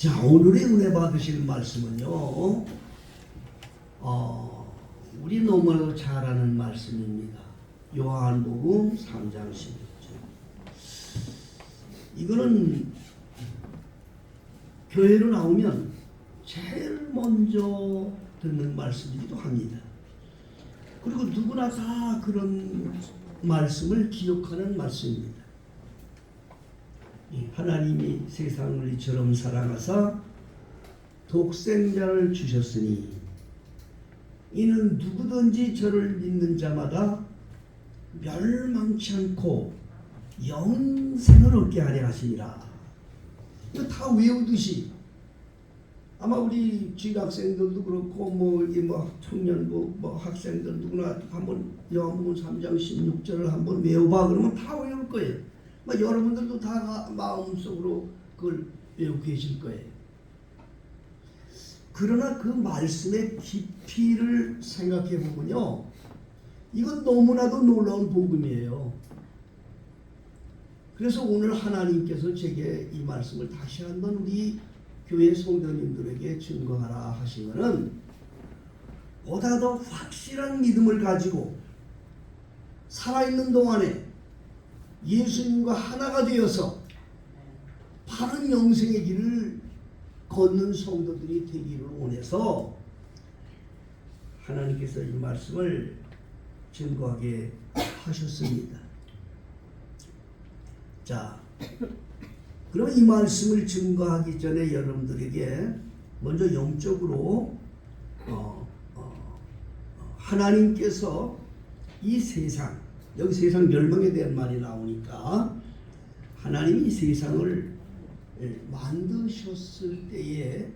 자, 오늘의 은혜 받으실 말씀은요, 우리 너무나도 잘 아는 말씀입니다. 요한복음 3장 16절. 이거는 교회로 나오면 제일 먼저 듣는 말씀이기도 합니다. 그리고 누구나 다 그런 말씀을 기억하는 말씀입니다. 하나님이 세상을 이처럼 사랑하사 독생자를 주셨으니 이는 누구든지 저를 믿는 자마다 멸망치 않고 영생을 얻게 하려 하시니라. 이거 다 외우듯이 아마 우리 중학생들도 그렇고 뭐 청년부 학생들 누구나 한번 요한복음 3장 16절을 한번 외워봐 그러면 다 외울 거예요. 여러분들도 다 마음속으로 그걸 외우고 계실 거예요. 그러나 그 말씀의 깊이를 생각해 보면요, 이건 너무나도 놀라운 복음이에요. 그래서 오늘 하나님께서 제게 이 말씀을 다시 한번 우리 교회 성도님들에게 증거하라 하시면은 보다 더 확실한 믿음을 가지고 살아있는 동안에 예수님과 하나가 되어서 바른 영생의 길을 걷는 성도들이 되기를 원해서 하나님께서 이 말씀을 증거하게 하셨습니다. 자, 그럼 이 말씀을 증거하기 전에 여러분들에게 먼저 영적으로 하나님께서 이 세상, 여기 세상 멸망에 대한 말이 나오니까 하나님이 이 세상을 만드셨을 때의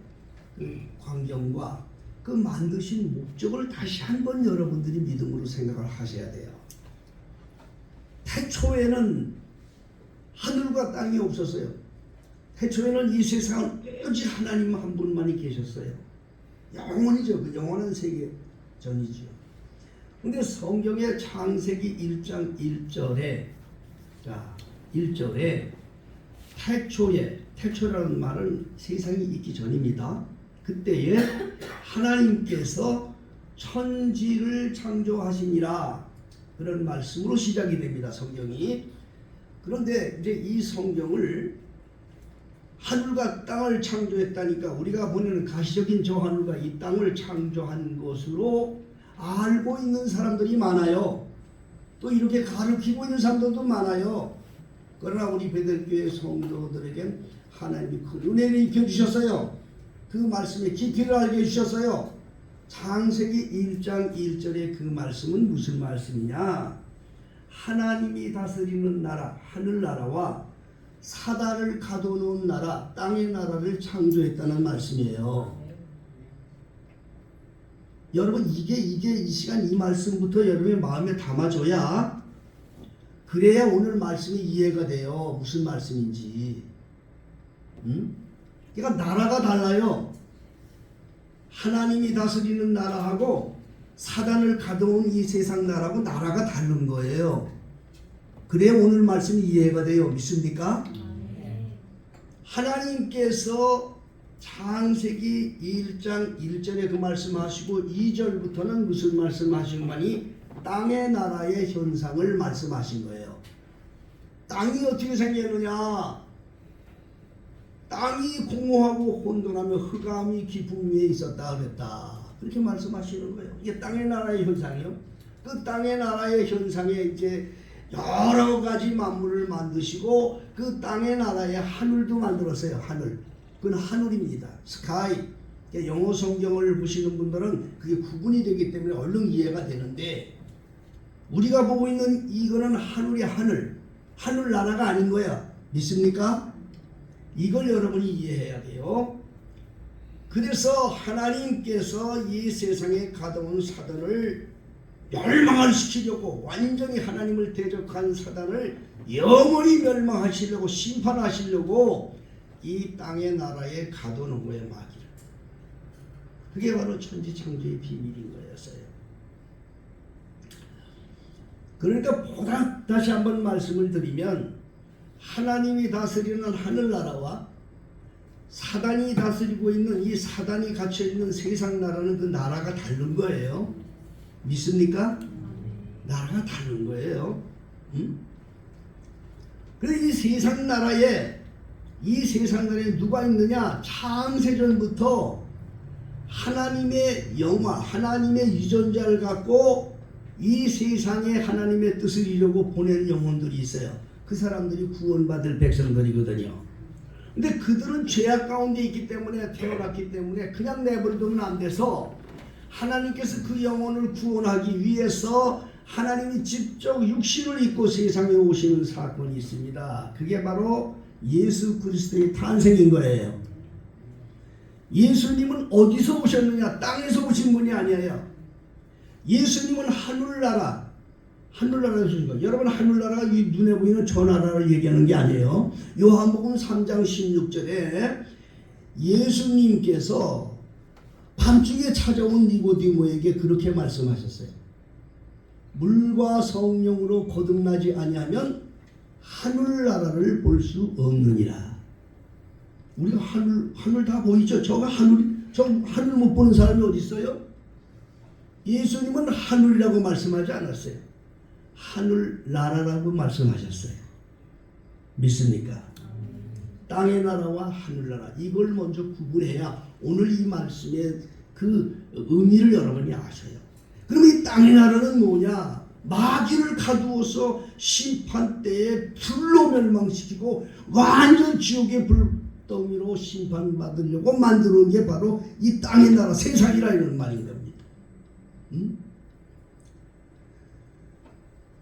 그 광경과 그 만드신 목적을 다시 한번 여러분들이 믿음으로 생각을 하셔야 돼요. 태초에는 하늘과 땅이 없었어요. 태초에는 이 세상은 오직 하나님 한 분만이 계셨어요. 영원이죠. 그 영원한 세계 전이죠. 근데 성경의 창세기 1장 1절에 1절에 태초라는 말은 세상이 있기 전입니다. 그때에 하나님께서 천지를 창조하시니라 그런 말씀으로 시작이 됩니다. 성경이. 그런데 이제 이 성경을 하늘과 땅을 창조했다니까 우리가 보는 가시적인 저 하늘과 이 땅을 창조한 것으로 알고 있는 사람들이 많아요. 또 이렇게 가르치고 있는 사람들도 많아요. 그러나 우리 베들교회 성도들에겐 하나님이 큰 은혜를 입혀주셨어요. 그 말씀의 깊이를 알게 해주셨어요. 창세기 1장 1절의 그 말씀은 무슨 말씀이냐? 하나님이 다스리는 나라, 하늘나라와 사단을 가둬놓은 나라, 땅의 나라를 창조했다는 말씀이에요. 여러분 이게 이 시간 이 말씀부터 여러분의 마음에 담아줘야 그래야 오늘 말씀이 이해가 돼요. 무슨 말씀인지. 그러니까 나라가 달라요. 하나님이 다스리는 나라하고 사단을 가둬온 이 세상 나라하고 나라가 다른 거예요. 그래야 오늘 말씀이 이해가 돼요. 믿습니까? 하나님께서 창세기 1장 1절에 그 말씀하시고 2절부터는 무슨 말씀하시더니 땅의 나라의 현상을 말씀하신 거예요. 땅이 어떻게 생겼느냐? 땅이 공허하고 혼돈하며 흑암이 깊은 위에 있었다 그랬다. 그렇게 말씀하시는 거예요. 이게 땅의 나라의 현상이요. 그 땅의 나라의 현상에 이제 여러 가지 만물을 만드시고 그 땅의 나라의 하늘도 만들었어요. 하늘. 그건 하늘입니다. 스카이. 영어 성경을 보시는 분들은 그게 구분이 되기 때문에 얼른 이해가 되는데 우리가 보고 있는 이거는 하늘이 하늘 나라가 아닌 거야. 믿습니까? 이걸 여러분이 이해해야 돼요. 그래서 하나님께서 이 세상에 가둬온 사단을 멸망을 시키려고 완전히 하나님을 대적한 사단을 영원히 멸망하시려고 심판하시려고 이 땅의 나라에 가둬놓은 거예요. 마귀를. 그게 바로 천지창조의 비밀인 거였어요. 그러니까 보다 다시 한번 말씀을 드리면 하나님이 다스리는 하늘나라와 사단이 다스리고 있는 이 사단이 갇혀 있는 세상 나라는 그 나라가 다른 거예요. 믿습니까? 나라가 다른 거예요. 그래서 이 세상 나라에 누가 있느냐? 창세전부터 하나님의 영화, 하나님의 유전자를 갖고 이 세상에 하나님의 뜻을 이루고 보낸 영혼들이 있어요. 그 사람들이 구원받을 백성들이거든요. 근데 그들은 죄악 가운데 있기 때문에, 태어났기 때문에 그냥 내버려두면 안 돼서 하나님께서 그 영혼을 구원하기 위해서 하나님이 직접 육신을 입고 세상에 오시는 사건이 있습니다. 그게 바로 예수 그리스도의 탄생인 거예요. 예수님은 어디서 오셨느냐? 땅에서 오신 분이 아니에요. 예수님은 하늘나라에서 오신 거예요. 여러분, 하늘나라가 이 눈에 보이는 저 나라를 얘기하는 게 아니에요. 요한복음 3장 16절에 예수님께서 밤중에 찾아온 니고디모에게 그렇게 말씀하셨어요. 물과 성령으로 거듭나지 아니하면 하늘나라를 볼 수 없느니라. 우리가 하늘 다 보이죠? 저 하늘 못 보는 사람이 어디 있어요? 예수님은 하늘이라고 말씀하지 않았어요. 하늘나라라고 말씀하셨어요. 믿습니까? 땅의 나라와 하늘나라, 이걸 먼저 구분해야 오늘 이 말씀의 그 의미를 여러분이 아셔요. 그러면 이 땅의 나라는 뭐냐? 마귀를 가두어서 심판 때에 불로 멸망시키고 완전 지옥의 불덩이로 심판받으려고 만들어온 게 바로 이 땅의 나라, 세상이라 이런 말인 겁니다.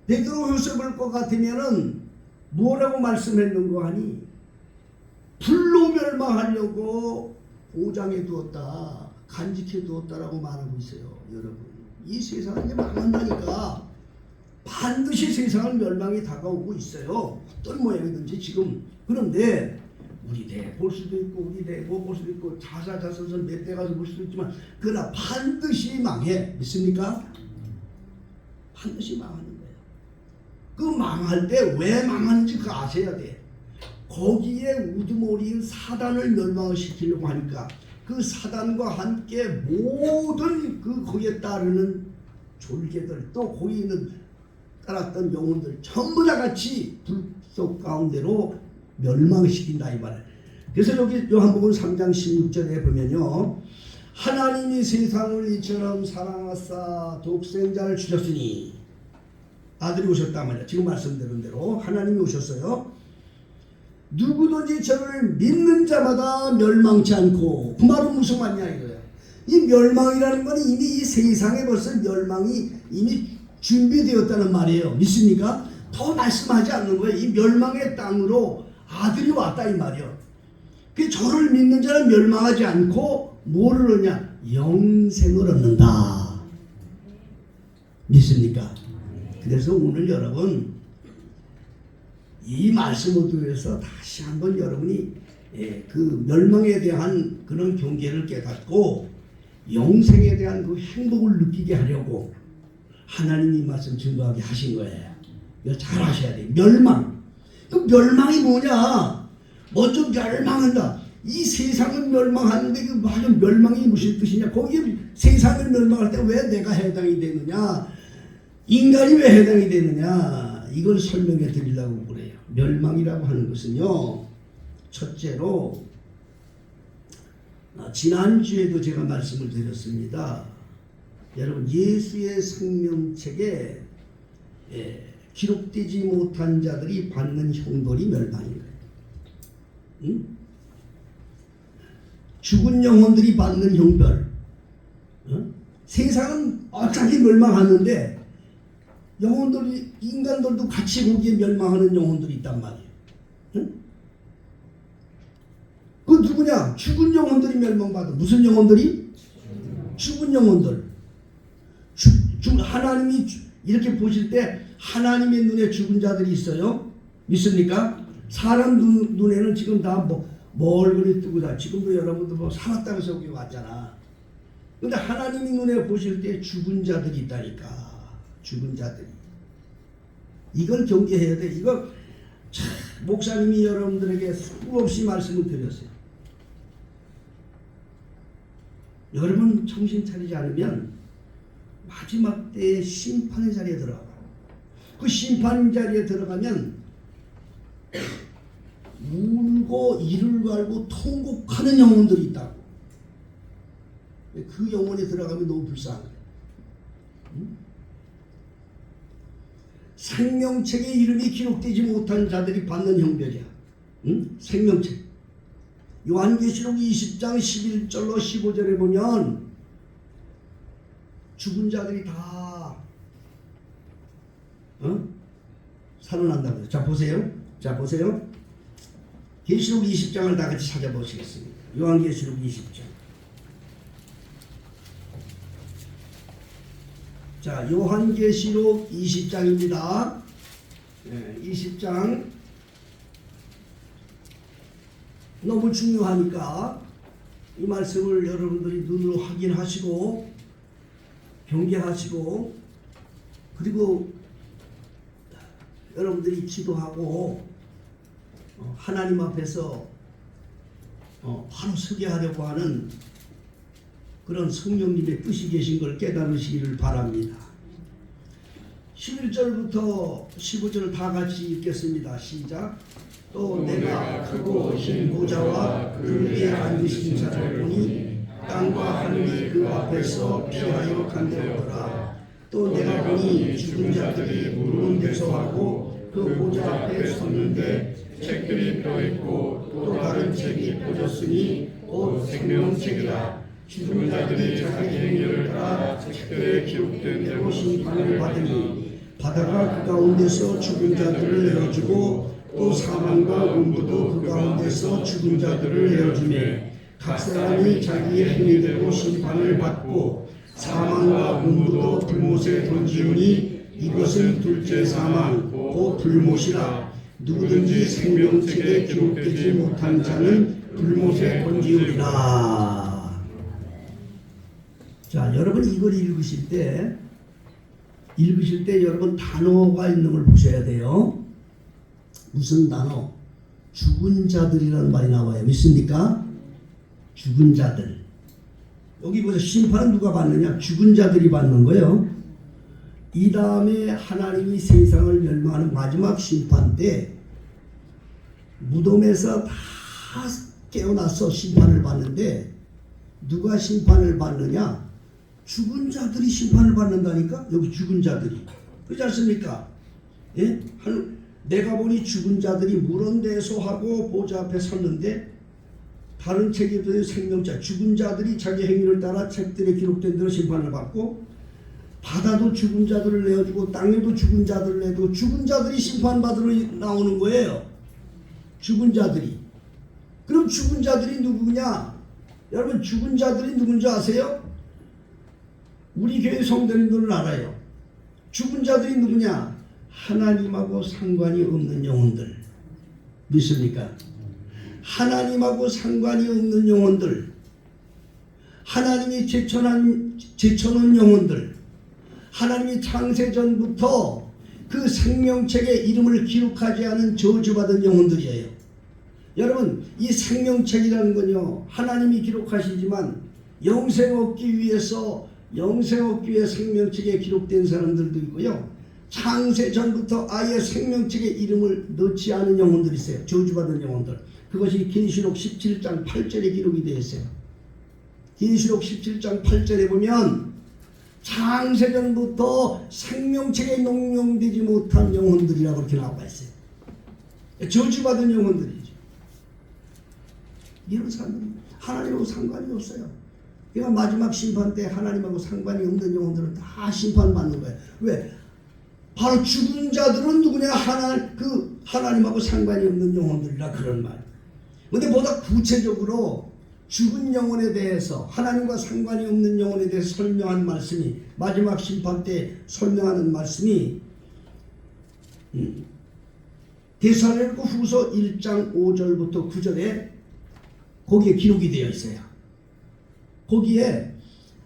베드로 요셉을 것 같으면은 뭐라고 말씀했는 거 아니? 불로 멸망하려고 보장해 두었다, 간직해 두었다라고 말하고 있어요. 여러분, 이 세상은 이제 망한다니까. 반드시 세상은 멸망이 다가오고 있어요. 어떤 모양이든지 지금. 그런데 우리 대 볼 수도 있고 우리 대 못 볼 수도 있고 자사자선선 몇 대 가서 볼 수도 있지만 그러나 반드시 망해. 믿습니까? 반드시 망하는 거예요. 그 망할 때 왜 망하는지 그거 아셔야 돼. 거기에 우두머리인 사단을 멸망을 시키려고 하니까 그 사단과 함께 모든 그 거기에 따르는 졸개들, 또 거기 있는 따랐던 영혼들 전부 다 같이 불속 가운데로 멸망시킨다 이 말이에요. 그래서 여기 요한복음 3장 16절에 보면요, 하나님이 세상을 이처럼 사랑하사 독생자를 주셨으니, 아들이 오셨단 말이에요. 지금 말씀드린 대로 하나님이 오셨어요. 누구든지 저를 믿는 자마다 멸망치 않고, 그 말은 무슨 말이냐 이거예요. 이 멸망이라는 건 이미 이 세상에 벌써 멸망이 이미 준비되었다는 말이에요. 믿습니까? 더 말씀하지 않는 거예요. 이 멸망의 땅으로 아들이 왔다 이 말이에요. 그 저를 믿는 자는 멸망하지 않고 뭐를 얻냐? 영생을 얻는다. 믿습니까? 그래서 오늘 여러분 이 말씀을 통해서 다시 한번 여러분이 그 멸망에 대한 그런 경계를 깨닫고 영생에 대한 그 행복을 느끼게 하려고 하나님이 말씀 증거하게 하신 거예요. 이거 잘 아셔야 돼요. 멸망. 그 멸망이 뭐냐? 먼저 멸망한다. 이 세상은 멸망하는데 그 맞아, 멸망이 무슨 뜻이냐? 거기에 세상을 멸망할 때 왜 내가 해당이 되느냐? 인간이 왜 해당이 되느냐? 이걸 설명해 드리려고 그래요. 멸망이라고 하는 것은요, 첫째로 지난주에도 제가 말씀을 드렸습니다. 여러분, 예수의 생명책에 기록되지 못한 자들이 받는 형벌이 멸망인 거예요. 응? 죽은 영혼들이 받는 형벌. 세상은 어차피 멸망하는데 영혼들이, 인간들도 같이 거기에 멸망하는 영혼들이 있단 말이에요. 응? 그 누구냐? 죽은 영혼들이 멸망받아. 무슨 영혼들이? 죽은 영혼들. 하나님이 이렇게 보실 때 하나님의 눈에 죽은 자들이 있어요. 믿습니까? 사람 눈에는 지금 다 얼굴이 뜨고 다 지금도 여러분들 뭐 살았다고 해서 여기 왔잖아. 근데 하나님이 눈에 보실 때 죽은 자들이 있다니까. 죽은 자들이. 이걸 경계해야 돼. 이거 참 목사님이 여러분들에게 수없이 말씀을 드렸어요. 여러분 정신 차리지 않으면 마지막 때에 심판의 자리에 들어가요. 그 심판 자리에 들어가면 울고 이를 갈고 통곡하는 영혼들이 있다고. 그 영혼에 들어가면 너무 불쌍해. 생명책에 이름이 기록되지 못한 자들이 받는 형벌이야. 생명책. 요한계시록 20장 11절로 15절에 보면 죽은 자들이 다 살아난다고요. 자 보세요. 계시록 20장을 다 같이 찾아보시겠습니다. 요한계시록 20장. 자, 요한계시록 20장입니다. 20장 너무 중요하니까 이 말씀을 여러분들이 눈으로 확인하시고 경계하시고 그리고 여러분들이 기도하고 하나님 앞에서 바로 서게 하려고 하는 그런 성령님의 뜻이 계신 걸 깨달으시기를 바랍니다. 11절부터 15절을 다 같이 읽겠습니다. 시작. 또 내가 크고 흰 보좌와 그 위에 앉으신 자를 보니 땅과 하늘이 그 앞에서 피하여 간대었더라. 또 내가 보니 죽은 자들이 무르는 데서 하고 그 보좌 앞에 섰는데 책들이 펴있고 또 다른 책이 펴졌으니 곧 생명책이라. 죽은 자들이 자기 행위를 따라 책들에 기록된 대로 심판을 받으니 바다가 그 가운데서 죽은 자들을 내어주고 또 사망과 음부도 그 가운데서 죽은 자들을 내어주매 각 사람이 자기의 행위대로 심판을 받고 사망과 음부도 불못에 던지우니 이것은 둘째 사망 곧 불못이라. 누구든지 생명책에 기록되지 못한 자는 불못에 던지우리라. 자, 여러분 이걸 읽으실 때 여러분 단어가 있는 걸 보셔야 돼요. 무슨 단어? 죽은 자들이라는 말이 나와요. 믿습니까? 죽은 자들. 여기 보세요. 심판은 누가 받느냐? 죽은 자들이 받는 거예요. 이 다음에 하나님이 세상을 멸망하는 마지막 심판 때 무덤에서 다 깨어나서 심판을 받는데 누가 심판을 받느냐? 죽은 자들이 심판을 받는다니까. 여기 죽은 자들이. 그렇지 않습니까? 예? 내가 보니 죽은 자들이 물은 데서 하고 보좌 앞에 섰는데 다른 책에 보면 생명자 죽은 자들이 자기 행위를 따라 책들에 기록된 대로 심판을 받고 바다도 죽은 자들을 내어주고 땅에도 죽은 자들을 내고 죽은 자들이 심판받으러 나오는 거예요. 죽은 자들이. 그럼 죽은 자들이 누구냐? 여러분 죽은 자들이 누군지 아세요? 우리 교회 성도님들은 알아요. 죽은 자들이 누구냐? 하나님하고 상관이 없는 영혼들. 믿습니까? 하나님하고 상관이 없는 영혼들. 하나님이 제쳐놓은 영혼들. 하나님이 창세전부터 그 생명책에 이름을 기록하지 않은 저주받은 영혼들이에요. 여러분 이 생명책이라는 건요 하나님이 기록하시지만 영생 얻기 위해서 생명책에 기록된 사람들도 있고요. 창세전부터 아예 생명책에 이름을 넣지 않은 영혼들이 있어요. 저주받은 영혼들. 그것이 계시록 17장 8절에 기록이 되어 있어요. 계시록 17장 8절에 보면 창세전부터 생명책에 농용되지 못한 영혼들이라고 이렇게 나와 있어요. 저주받은 영혼들이죠. 이런 사람들은 하나님하고 상관이 없어요. 그러니까 마지막 심판 때 하나님하고 상관이 없는 영혼들은 다 심판받는 거예요. 왜? 바로 죽은 자들은 누구냐? 하나님하고 상관이 없는 영혼들이라 그런 말. 근데 보다 구체적으로 죽은 영혼에 대해서 하나님과 상관이 없는 영혼에 대해서 설명한 말씀이 마지막 심판 때 설명하는 말씀이 데살로니가 후서 1장 5절부터 9절에 거기에 기록이 되어 있어요. 거기에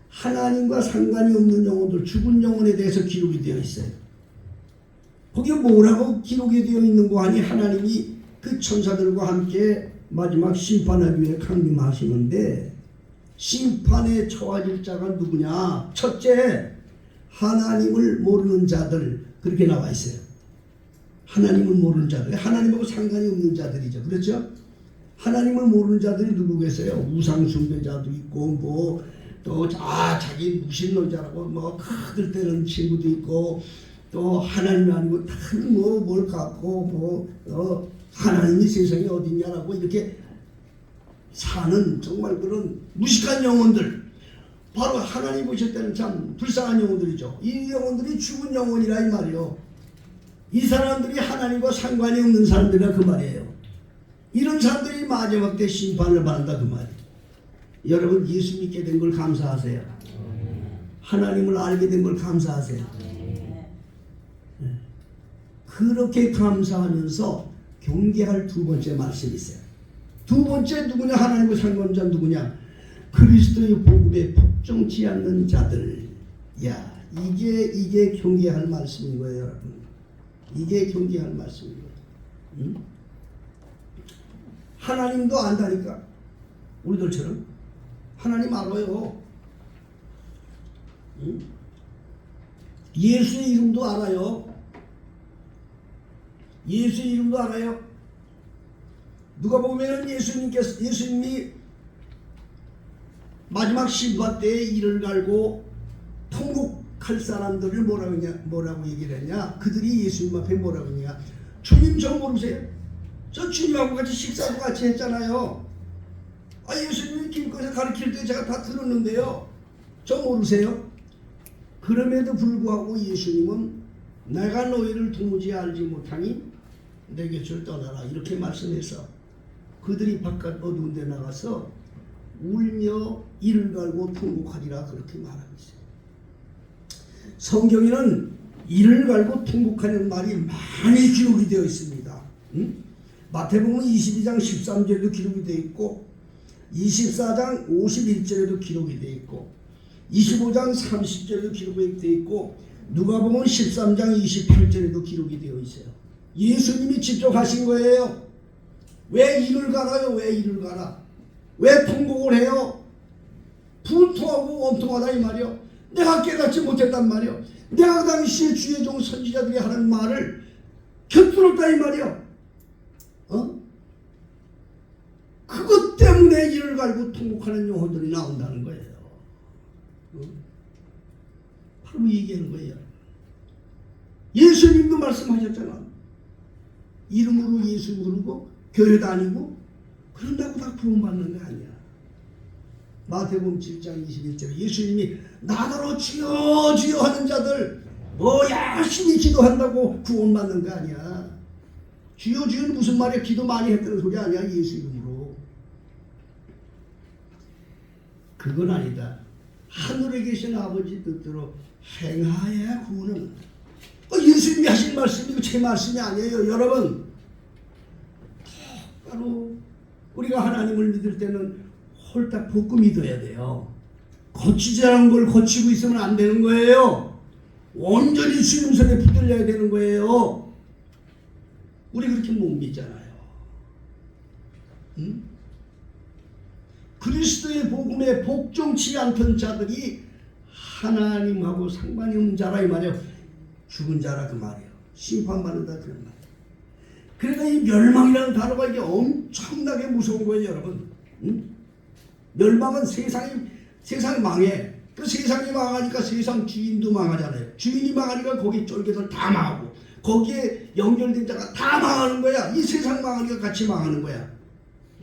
하나님과 상관이 없는 영혼들 죽은 영혼에 대해서 기록이 되어 있어요. 거기에 뭐라고 기록이 되어 있는 거 아니? 하나님이 그 천사들과 함께 마지막 심판하기 위해 강림하시는데 심판에 처해질 자가 누구냐? 첫째, 하나님을 모르는 자들, 그렇게 나와 있어요. 하나님을 모르는 자들, 하나님하고 상관이 없는 자들이죠. 그렇죠? 하나님을 모르는 자들이 누구겠어요? 우상 숭배자도 있고 또 자기 무신론자라고 크들 때는 친구도 있고, 또 하나님 아니고 다른 뭘 갖고 하나님이 세상에 어딨냐라고 이렇게 사는 정말 그런 무식한 영혼들, 바로 하나님 보실 때는 참 불쌍한 영혼들이죠. 이 영혼들이 죽은 영혼이라 이 말이요. 이 사람들이 하나님과 상관이 없는 사람들이라 그 말이에요. 이런 사람들이 마지막 때 심판을 받는다 그 말이에요. 여러분, 예수 믿게 된 걸 감사하세요. 하나님을 알게 된 걸 감사하세요. 그렇게 감사하면서 경계할 두 번째 말씀이 있어요. 두 번째 누구냐? 하나님과 상관없는 자 누구냐? 그리스도의 복음에 복종치 않는 자들. 야, 이게 경계할 말씀인 거예요, 여러분. 이게 경계할 말씀인 거예요. 응? 하나님도 안다니까. 우리들처럼 하나님 알아요. 응? 예수의 이름도 알아요. 예수의 이름도 알아요. 누가 보면 예수님이 마지막 심판 때에 이를 갈고 통곡할 사람들을 뭐라고 얘기를 했냐? 그들이 예수님 앞에 뭐라고 했냐? 주님 저 모르세요? 저 주님하고 같이 식사도 같이 했잖아요. 예수님이 길거리에서 가르칠 때 제가 다 들었는데요. 저 모르세요? 그럼에도 불구하고 예수님은 내가 너희를 도무지 알지 못하니 내 곁을 떠나라 이렇게 말씀해서 그들이 바깥 어두운 데 나가서 울며 이를 갈고 통곡하리라 그렇게 말하고 있어요. 성경에는 이를 갈고 통곡하는 말이 많이 기록이 되어 있습니다. 마태복음 22장 13절에도 기록이 되어 있고 24장 51절에도 기록이 되어 있고 25장 30절에도 기록이 되어 있고 누가복음 13장 28절에도 기록이 되어 있어요. 예수님이 직접 하신 거예요. 왜 이를 갈아요? 왜 이를 갈아? 왜 통곡을 해요? 분통하고 원통하다 이 말이요. 내가 깨닫지 못했단 말이요. 내가 그 당시에 주의 종 선지자들이 하는 말을 곁들었다 이 말이요. 그것 때문에 이를 갈고 통곡하는 영혼들이 나온다는 거예요. 바로 얘기하는 거예요. 예수님도 말씀하셨잖아. 이름으로 예수 부르고 교회 다니고 그런다고 다 구원받는 게 아니야. 마태복음 7장 21절에 예수님이 나더러 주여 주여 하는 자들 열심히 기도한다고 구원받는 게 아니야. 주여 주여는 무슨 말이야? 기도 많이 했다는 소리 아니야. 예수 이름으로. 그건 아니다. 하늘에 계신 아버지 뜻대로 행하여야 구원은. 예수님이 하신 말씀이고 제 말씀이 아니에요. 여러분, 바로 우리가 하나님을 믿을 때는 홀딱 볶고 믿어야 돼요. 거치지 않은 걸 거치고 있으면 안 되는 거예요. 온전히 주님 손에 붙들려야 되는 거예요. 우리 그렇게 못 믿잖아요. 응? 그리스도의 복음에 복종치 않던 자들이 하나님하고 상관이 없는 자라 이 말이에요. 죽은 자라 그 말이에요. 심판받는다 그런 말이에요. 그러니까 이 멸망이라는 단어가 이게 엄청나게 무서운 거예요, 여러분. 응? 멸망은 세상이 망해. 그 세상이 망하니까 세상 주인도 망하잖아요. 주인이 망하니까 거기 쫄개들 다 망하고 거기에 연결된 자가 다 망하는 거야. 이 세상 망하니까 같이 망하는 거야.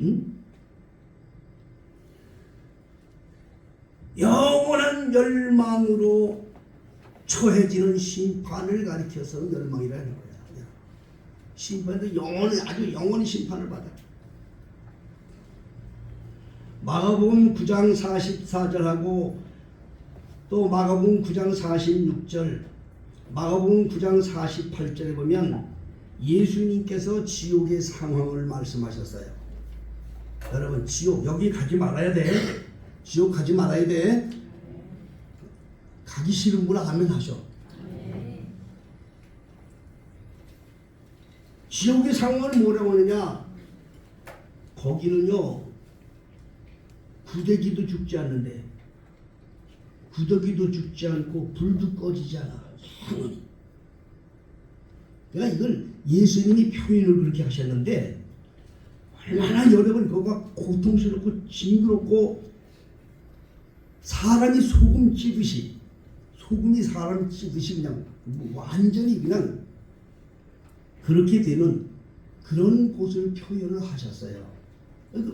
응? 영원한 멸망으로 처해지는 심판을 가리켜서 멸망이라는 거야. 심판도 아주 영원히 심판을 받아. 마가복음 9장 44절하고 또 마가복음 9장 46절, 마가복음 9장 48절에 보면 예수님께서 지옥의 상황을 말씀하셨어요. 여러분, 지옥 여기 가지 말아야 돼. 지옥 가지 말아야 돼. 가기 싫은 분 아멘 하셔. 지옥의 상황을 뭐라고 하느냐? 거기는요 구더기도 죽지 않는데, 구더기도 죽지 않고 불도 꺼지지 않아. 그러니까 이걸 예수님이 표현을 그렇게 하셨는데, 얼마나 여러분 그거가 고통스럽고 징그럽고, 사람이 소금 찌듯이, 소금이 사람 찌듯이 그냥 완전히 그냥 그렇게 되는 그런 곳을 표현을 하셨어요.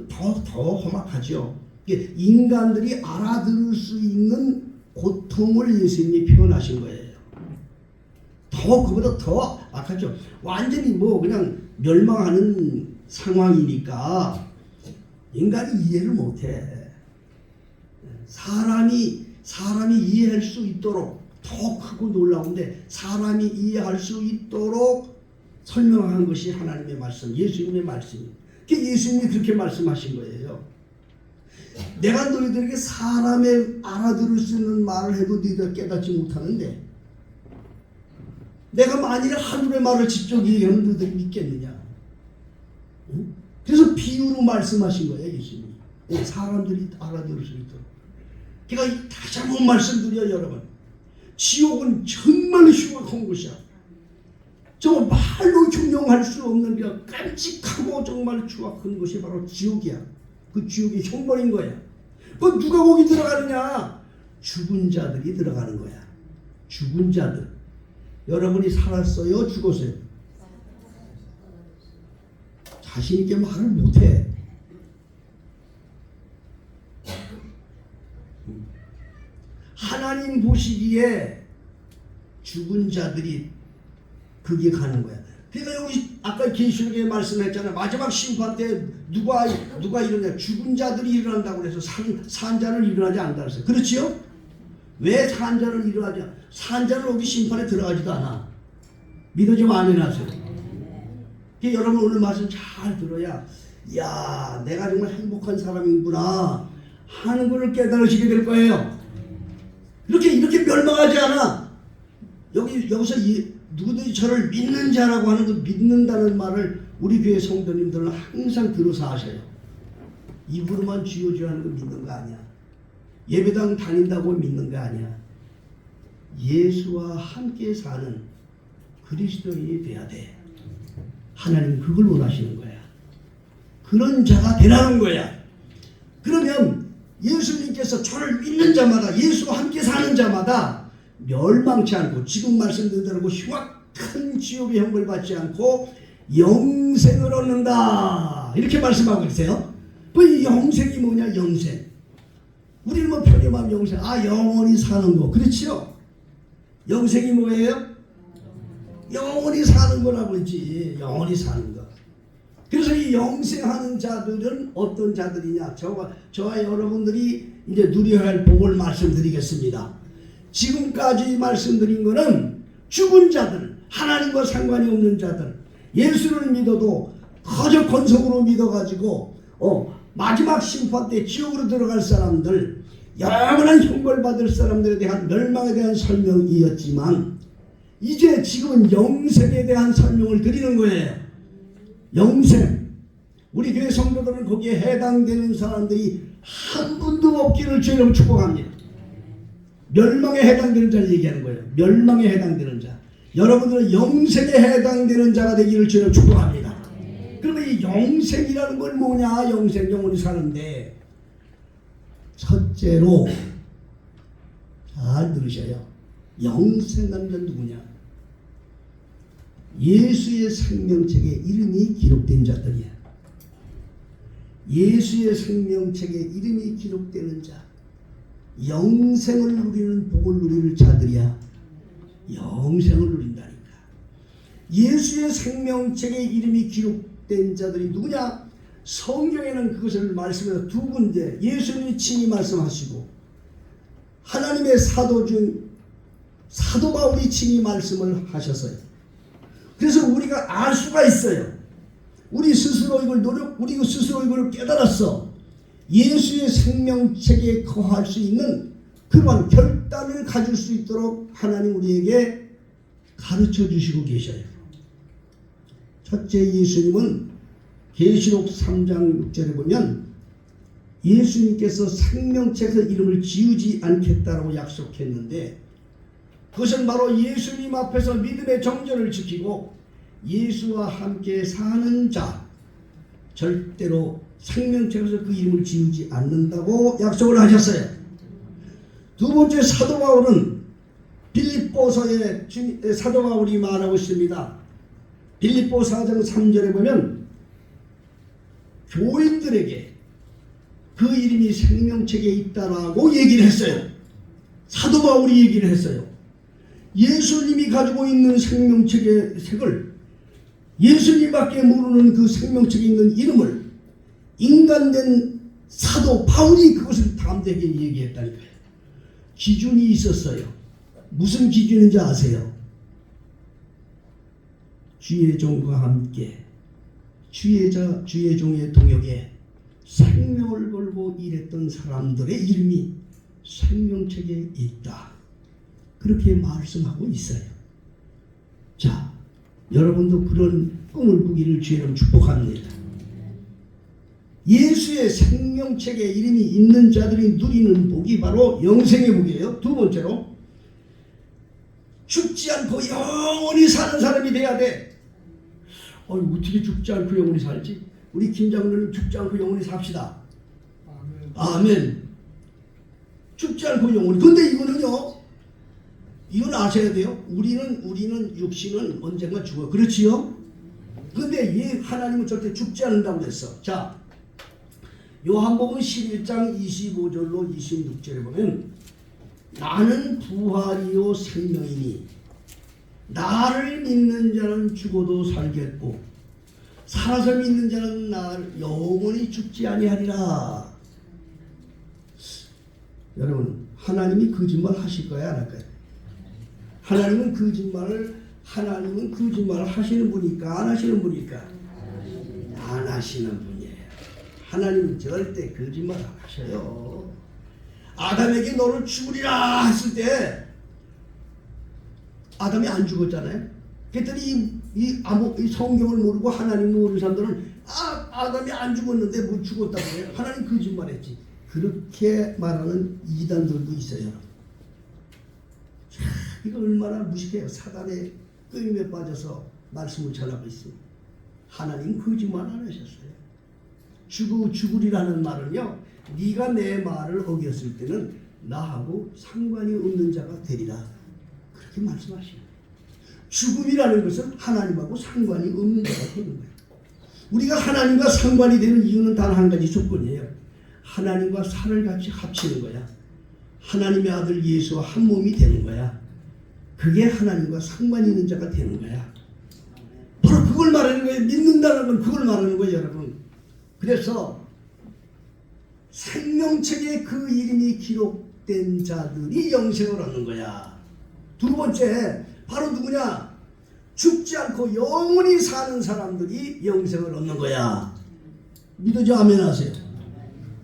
더 험악하죠. 인간들이 알아들을 수 있는 고통을 예수님이 표현하신 거예요. 그보다 더 악하죠. 완전히 그냥 멸망하는 상황이니까 인간이 이해를 못해. 사람이 이해할 수 있도록 더 크고 놀라운데, 사람이 이해할 수 있도록 설명한 것이 하나님의 말씀, 예수님의 말씀입니다. 예수님이 그렇게 말씀하신 거예요. 내가 너희들에게 사람의 알아들을 수 있는 말을 해도 너희들 깨닫지 못하는데, 내가 만일 하늘의 말을 직접 얘기하면 너희들이 믿겠느냐? 응? 그래서 비유로 말씀하신 거예요, 예수님이. 사람들이 알아들을 수 있도록. 그러니까 다시 한번 말씀드려요, 여러분. 지옥은 정말 흉악한 곳이야. 정말 말로 형용할 수 없는 그 깜찍하고 정말 추악한 것이 바로 지옥이야. 그 지옥이 형벌인 거야. 그 누가 거기 들어가느냐? 죽은 자들이 들어가는 거야. 죽은 자들. 여러분이 살았어요? 죽었어요? 자신 있게 말을 못해. 하나님 보시기에 죽은 자들이 거기에 가는 거야. 그러니까 여기 아까 계시록에 말씀했잖아요. 마지막 심판 때 누가 일어나냐? 죽은 자들이 일어난다고 그래서 산자는 일어나지 않는다 그랬어요. 그렇지요? 왜 산자는 일어나지 않아? 산자는 여기 심판에 들어가지도 않아. 믿어지면 아멘하세요. 여러분 오늘 말씀 잘 들어야, 야, 내가 정말 행복한 사람이구나 하는 것을 깨달으시게 될 거예요. 이렇게 멸망하지 않아. 여기서 누구든지 저를 믿는 자라고 하는 그 믿는다는 말을 우리 교회 성도님들은 항상 들어서 하셔요. 입으로만 주여 하는 거 믿는 거 아니야. 예배당 다닌다고 믿는 거 아니야. 예수와 함께 사는 그리스도인이 돼야 돼. 하나님 그걸 원하시는 거야. 그런 자가 되라는 거야. 그러면 예수님께서 저를 믿는 자마다, 예수와 함께 사는 자마다 멸망치 않고, 지금 말씀드린 대로 흉악한 지옥의 형벌 받지 않고 영생을 얻는다, 이렇게 말씀하고 계세요. 그 영생이 뭐냐? 영생. 우리는 편히 말하면 영생, 영원히 사는 거, 그렇지요? 영생이 뭐예요? 영원히 사는 거라고 했지. 영원히 사는 거. 그래서 이 영생하는 자들은 어떤 자들이냐? 저와 여러분들이 이제 누려야 할 복을 말씀드리겠습니다. 지금까지 말씀드린 거는 죽은 자들, 하나님과 상관이 없는 자들, 예수를 믿어도 거저 권속으로 믿어가지고 마지막 심판 때 지옥으로 들어갈 사람들, 영원한 형벌 받을 사람들에 대한 멸망에 대한 설명이었지만, 이제 지금은 영생에 대한 설명을 드리는 거예요. 영생. 우리 교회 성도들은 거기에 해당되는 사람들이 한 분도 없기를 주님 축복합니다. 멸망에 해당되는 자를 얘기하는 거예요. 멸망에 해당되는 자. 여러분들은 영생에 해당되는 자가 되기를 주님 축복합니다. 그러면 이 영생이라는 건 뭐냐? 영생, 영원히 사는데, 첫째로 잘 들으셔요. 영생하는 자는 누구냐? 예수의 생명책에 이름이 기록된 자들이야. 예수의 생명책에 이름이 기록되는 자, 영생을 누리는 복을 누리는 자들이야. 영생을 누린다니까. 예수의 생명책에 이름이 기록된 자들이 누구냐? 성경에는 그것을 말씀해서 두 군데 예수님이 친히 말씀하시고, 하나님의 사도 중 사도 바울이 친히 말씀을 하셨어요. 그래서 우리가 알 수가 있어요. 우리 스스로 이걸 깨달았어. 예수의 생명책에 거할 수 있는 그러한 결단을 가질 수 있도록 하나님 우리에게 가르쳐 주시고 계셔요. 첫째, 예수님은 계시록 3장 6절에 보면 예수님께서 생명책에서 이름을 지우지 않겠다라고 약속했는데, 그것은 바로 예수님 앞에서 믿음의 정절을 지키고 예수와 함께 사는 자, 절대로 생명책에서 그 이름을 지우지 않는다고 약속을 하셨어요. 두 번째, 사도 바울은 빌립보서에 사도 바울이 말하고 있습니다. 빌립보 4장 3절에 보면 교인들에게 그 이름이 생명책에 있다라고 얘기를 했어요. 사도 바울이 얘기를 했어요. 예수님이 가지고 있는 생명책의 색을, 예수님밖에 모르는 그 생명책에 있는 이름을 인간된 사도 바울이 그것을 담대하게 얘기했다니까요. 기준이 있었어요. 무슨 기준인지 아세요? 주의 종과 함께 주의 종의 동역에 생명을 걸고 일했던 사람들의 이름이 생명책에 있다. 그렇게 말씀하고 있어요. 자, 여러분도 그런 꿈을 꾸기를 주의로 축복합니다. 예수의 생명책에 이름이 있는 자들이 누리는 복이 바로 영생의 복이에요. 두 번째로, 죽지 않고 영원히 사는 사람이 돼야 돼. 어떻게 죽지 않고 영원히 살지? 우리 김장로님 죽지 않고 영원히 삽시다. 아멘. 죽지 않고 영원히. 근데 이거는요, 이건 아셔야 돼요. 우리는 육신은 언젠가 죽어. 그렇지요? 근데 하나님은 절대 죽지 않는다고 그랬어. 자, 요한복음 11장 25절로 26절에 보면, 나는 부활이요 생명이니 나를 믿는 자는 죽어도 살겠고 살아서 믿는 자는 나를 영원히 죽지 아니하리라. 여러분, 하나님이 거짓말 하실 거야, 안 할까요? 하나님은 거짓말을 하시는 분일까, 안 하시는 분일까? 안 하시는 분이에요. 하나님은 절대 거짓말 안 하셔요. 아담에게 너를 죽으리라 했을 때 아담이 안 죽었잖아요. 그랬더니 이 성경을 모르고 하나님 모르는 사람들은 아담이 안 죽었는데 뭐 죽었다고 해요. 하나님 거짓말했지. 그렇게 말하는 이단들도 있어요. 이거 얼마나 무식해요. 사단의 끄임에 빠져서 말씀을 전하고 있습니다. 하나님 거짓말 안 하셨어요. 죽으리라는 말은요, 네가 내 말을 어겼을 때는 나하고 상관이 없는 자가 되리라. 그렇게 말씀하시는 거예요. 죽음이라는 것은 하나님하고 상관이 없는 자가 되는 거예요. 우리가 하나님과 상관이 되는 이유는 단 한 가지 조건이에요. 하나님과 살을 같이 합치는 거야. 하나님의 아들 예수와 한 몸이 되는 거야. 그게 하나님과 상관이 있는 자가 되는 거야. 바로 그걸 말하는 거예요. 믿는다는 건 그걸 말하는 거예요, 여러분. 그래서 생명책에 그 이름이 기록된 자들이 영생을 얻는 거야. 두 번째, 바로 누구냐? 죽지 않고 영원히 사는 사람들이 영생을 얻는 거야. 믿어져? 아멘 하세요.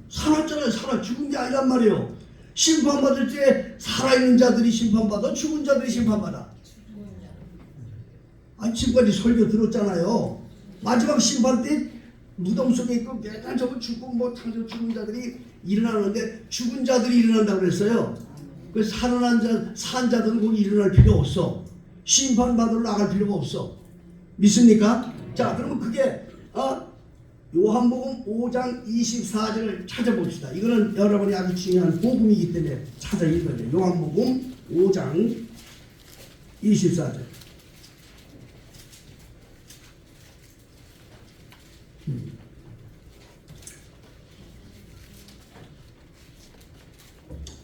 살았잖아요. 죽은 게 아니란 말이에요. 심판받을 때 살아있는 자들이 심판받아, 죽은 자들이 심판받아. 지금까지 설교 들었잖아요. 마지막 심판 때 무덤 속에 있고 매달 저거 죽고 당장 죽은 자들이 일어나는데 죽은 자들이 일어난다고 그랬어요. 그래서 산 자들은 거기 일어날 필요 없어. 심판받으러 나갈 필요가 없어. 믿습니까? 자, 그러면 그게 요한복음 5장 24절을 찾아봅시다. 이거는 여러분이 아주 중요한 복음이기 때문에 찾아 읽어야 돼요. 요한복음 5장 24절.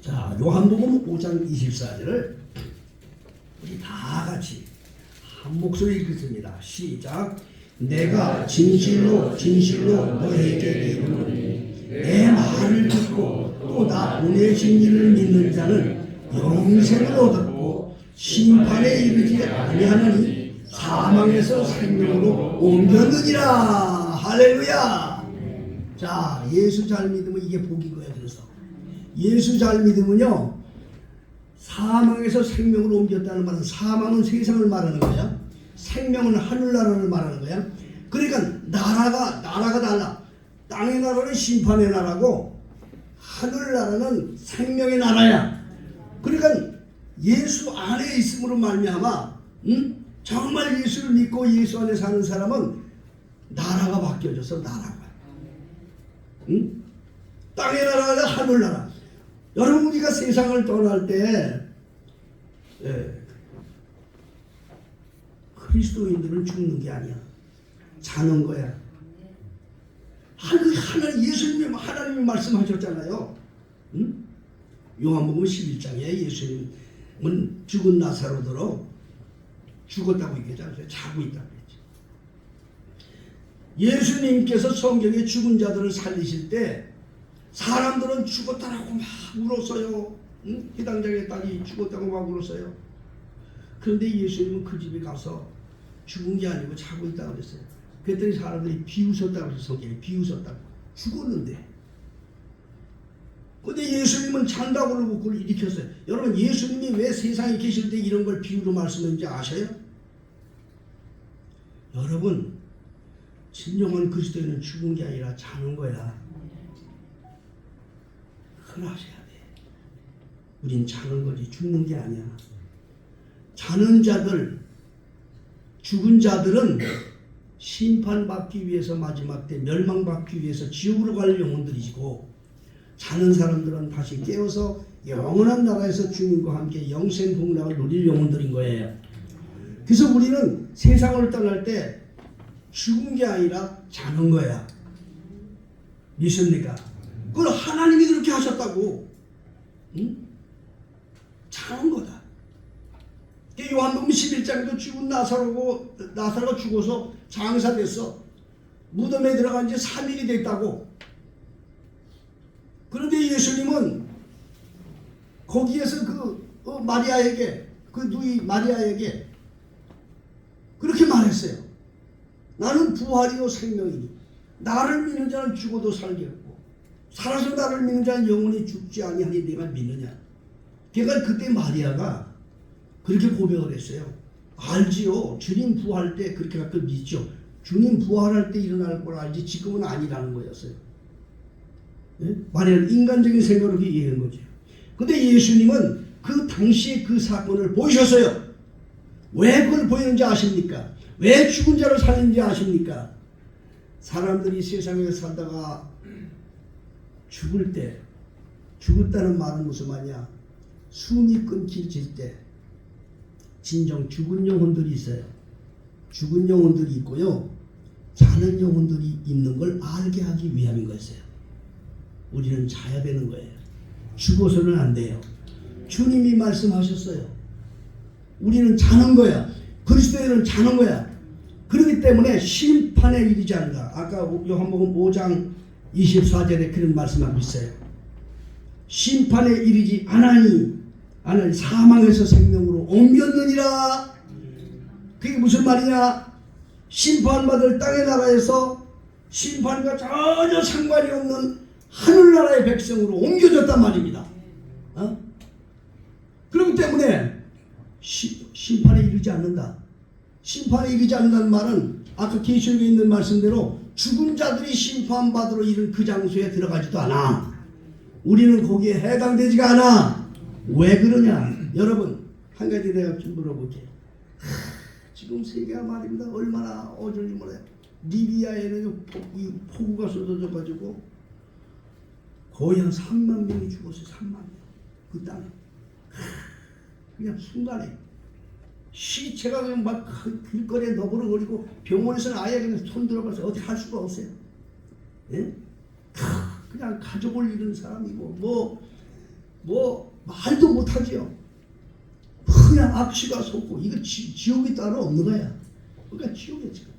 자, 요한복음 5장 24절을 우리 다 같이 한 목소리 읽겠습니다. 시작. 내가 진실로 너희에게 이르노니 내 말을 듣고 또 나 보내신 이를 믿는 자는 영생을 얻었고 심판에 이르지 아니하느니 사망에서 생명으로 옮겼느니라. 할렐루야. 자, 예수 잘 믿으면 이게 복인 거예요. 그래서 예수 잘 믿으면요, 사망에서 생명으로 옮겼다는 말은, 사망은 세상을 말하는 거야. 생명은 하늘나라를 말하는 거야. 그러니까 나라가 달라. 땅의 나라는 심판의 나라고 하늘나라는 생명의 나라야. 그러니까 예수 안에 있음으로 말미암아 정말 예수를 믿고 예수 안에 사는 사람은 나라가 바뀌어져서 나라가 땅의 나라가 하늘나라. 여러분 우리가 세상을 떠날 때 그리스도인들은 죽는 게 아니야. 사는 거야. 하나님이 말씀하셨잖아요. 요한복음 11장에 예수님은 죽은 나사로더러 죽었다고 얘기하잖아요. 자고 있다고 했죠. 예수님께서 성경에 죽은 자들을 살리실 때 사람들은 죽었다라고 막 울었어요. 해당장의 딸이 죽었다고 막 울었어요. 그런데 예수님은 그 집에 가서 죽은 게 아니고 자고 있다고 그랬어요. 그랬더니 사람들이 비웃었다고 그랬어요. 성경에 비웃었다고. 죽었는데. 근데 예수님은 잔다고 그러고 그걸 일으켰어요. 여러분 예수님이 왜 세상에 계실 때 이런 걸 비유로 말씀했는지 아셔요? 여러분 진정한 그리스도인은 죽은 게 아니라 자는 거야. 그걸 아셔야 돼. 우린 자는 거지 죽는 게 아니야. 자는 자들, 죽은 자들은 심판받기 위해서 마지막 때 멸망받기 위해서 지옥으로 갈 영혼들이시고, 자는 사람들은 다시 깨어서 영원한 나라에서 주님과 함께 영생 복락을 누릴 영혼들인 거예요. 그래서 우리는 세상을 떠날 때 죽은 게 아니라 자는 거야. 믿습니까? 그걸 하나님이 그렇게 하셨다고. 자는 거다. 요한복음 11장에도 죽은 나사로가 죽어서 장사됐어. 무덤에 들어간 지 3일이 됐다고. 그런데 예수님은 거기에서 마리아에게, 그 누이 마리아에게 그렇게 말했어요. 나는 부활이요 생명이니 나를 믿는 자는 죽어도 살겠고 살아서 나를 믿는 자는 영원히 죽지 아니하니 내가 믿느냐. 그러니까 그때 마리아가 그렇게 고백을 했어요. 알지요. 주님 부활할 때 그렇게 갖고 믿죠. 주님 부활할 때 일어날 걸 알지 지금은 아니라는 거였어요. 네? 마리아는 인간적인 생각으로 얘기한 거죠. 근데 예수님은 그 당시에 그 사건을 보셨어요. 왜 그걸 보였는지 아십니까? 왜 죽은 자를 살린지 아십니까? 사람들이 세상에 살다가 죽을 때, 죽었다는 말은 무슨 말이야? 숨이 끊길 때 진정 죽은 영혼들이 있어요. 죽은 영혼들이 있고요. 자는 영혼들이 있는 걸 알게 하기 위함인 거였어요. 우리는 자야 되는 거예요. 죽어서는 안 돼요. 주님이 말씀하셨어요. 우리는 자는 거야. 그리스도인은 자는 거야. 그렇기 때문에 심판에 이르지 않는다. 아까 요한복음 5장 24절에 그런 말씀하고 있어요. 심판에 이르지 않으니 사망에서 생명으로 옮겼느니라. 그게 무슨 말이냐? 심판받을 땅의 나라에서 심판과 전혀 상관이 없는 하늘나라의 백성으로 옮겨졌단 말입니다. 그렇기 때문에 심판에 이르지 않는다. 심판에 이르지 않는다는 말은 아까 계시록에 있는 말씀대로 죽은 자들이 심판받으러 이른 그 장소에 들어가지도 않아. 우리는 거기에 해당되지가 않아. 왜 그러냐? 여러분 한 가지 내가 좀 물어볼게요. 지금 세계가 말입니다. 얼마나 어질지 몰라요. 리비아에는 폭우가 쏟아져 가지고 거의 한 3만 명이 죽었어요. 3만 명. 그 땅에. 그냥 순간에 시체가 그냥 막 길거리에 너부러거리고 병원에서는 아예 그냥 손 들어가서 어디 할 수가 없어요. 예? 그냥 가족을 잃은 사람이고 뭐 말도 못하지요. 그냥 악취가 솟고 이거 지옥이 따로 없는 거야. 그러니까 지옥이야 지금.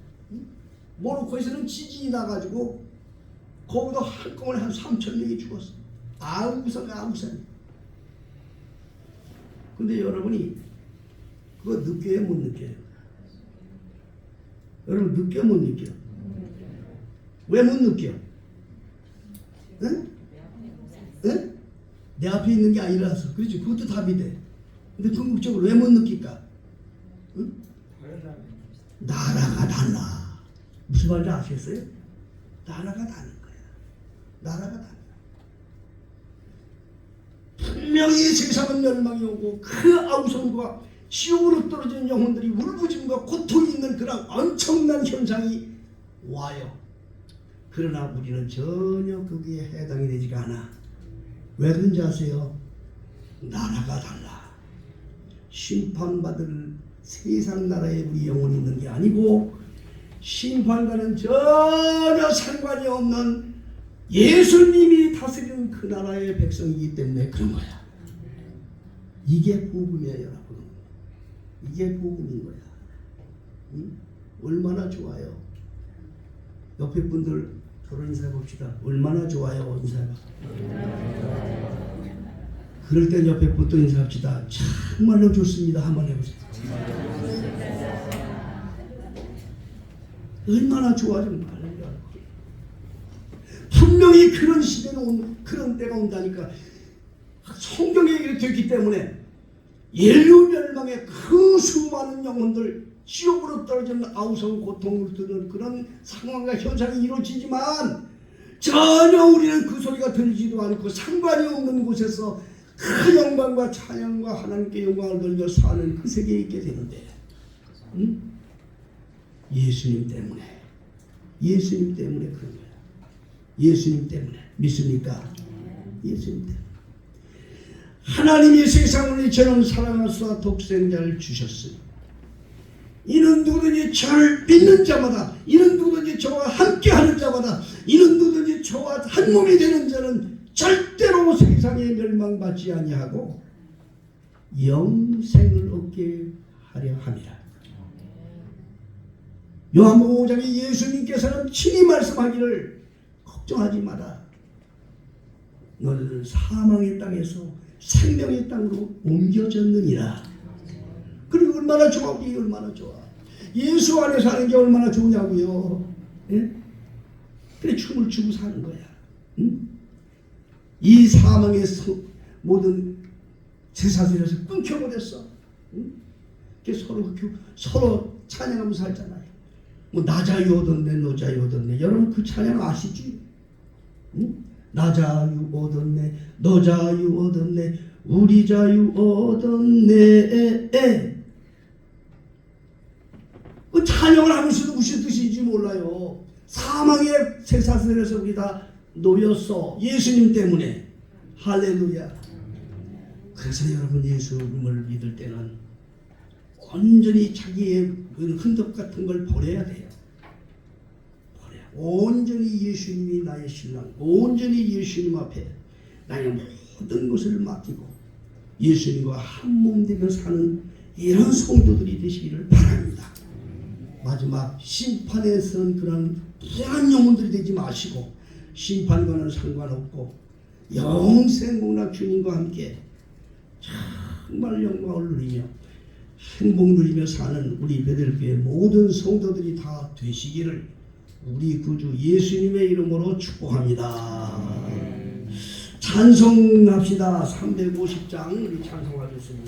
모로코에서는 지진이 나가지고 거기도 한꺼번에 한 3,000명이 죽었어. 아우산. 근데 여러분이 그거 느껴요 못 느껴요? 여러분 느껴 못 느껴? 왜 못 느껴? 응? 응? 내 앞에 있는 게 아니라서. 그렇지. 그것도 답이 돼. 근데 궁극적으로 왜 못 느낄까? 응? 나라가 달라. 무슨 말인지 아시겠어요? 나라가 다른 거야. 나라가 달라. 분명히 세상은 멸망이 오고 그 아우성과 지옥으로 떨어진 영혼들이 울부짖음과 고통이 있는 그런 엄청난 현상이 와요. 그러나 우리는 전혀 거기에 해당이 되지가 않아. 왜 그런지 아세요? 나라가 달라. 심판받을 세상 나라에 우리 영혼이 있는 게 아니고 심판과는 전혀 상관이 없는 예수님이 다스리는 그 나라의 백성이기 때문에 그런 거야. 이게 복음이에요, 여러분. 이게 복음인 거야. 응? 얼마나 좋아요. 옆에 분들 결혼 인사해 봅시다. 얼마나 좋아요. 인사해 봐. 그럴 땐 옆에 분도 인사합시다. 정말로 좋습니다. 한번 해보세요. 얼마나 좋아 정말. 분명히 그런 시대는 그런 때가 온다니까. 성경에 이렇게 되었기 때문에 인류 멸망의 그 수많은 영혼들 지옥으로 떨어지는 아우성 고통을 듣는 그런 상황과 현상이 이루어지지만 전혀 우리는 그 소리가 들리지도 않고 상관이 없는 곳에서 그 영광과 찬양과 하나님께 영광을 돌려 사는 그 세계에 있게 되는데 응? 예수님 때문에 그런 거야. 예수님 때문에. 믿습니까? 예수님 때문에. 하나님이 세상을 이처럼 사랑하사 독생자를 주셨으니 이는 누구든지 저를 믿는 자마다, 이는 누구든지 저와 함께하는 자마다, 이는 누구든지 저와 한 몸이 되는 자는 절대로 세상에 멸망받지 아니하고 영생을 얻게 하려 함이라. 요한복음 5장에 예수님께서는 친히 말씀하기를 걱정하지 마라. 너는 사망의 땅에서 생명의 땅으로 옮겨졌느니라. 그리고 얼마나 좋아, 이게 얼마나 좋아. 예수 안에 사는 게 얼마나 좋냐고요. 예? 그래 춤을 추고 사는 거야. 응? 이 사망의 모든 제사들에서 끊겨버렸어. 응? 서로 찬양하면서 살잖아요. 뭐 나 자유 얻었네, 너 자유 얻었네. 여러분 그 찬양 아시지? 응? 나 자유 얻었네, 너 자유 얻었네, 우리 자유 얻었네. 그 찬양을 하면서도 무슨 뜻인지 몰라요. 사망의 쇠사슬에서 우리 다 놓였어. 예수님 때문에. 할렐루야. 그래서 여러분 예수님을 믿을 때는 온전히 자기의 흔적 같은 걸 버려야 돼요. 온전히 예수님이 나의 신랑, 온전히 예수님 앞에 나의 모든 것을 맡기고 예수님과 한 몸 되며 사는 이런 성도들이 되시기를 바랍니다. 마지막 심판에 서는 그런 불안한 영혼들이 되지 마시고 심판과는 상관없고 영생 공락 주님과 함께 정말 영광을 누리며 행복 누리며 사는 우리 베들교회 모든 성도들이 다 되시기를 우리 구주 예수님의 이름으로 축복합니다. 찬송합시다. 350장 우리 찬송하겠습니다.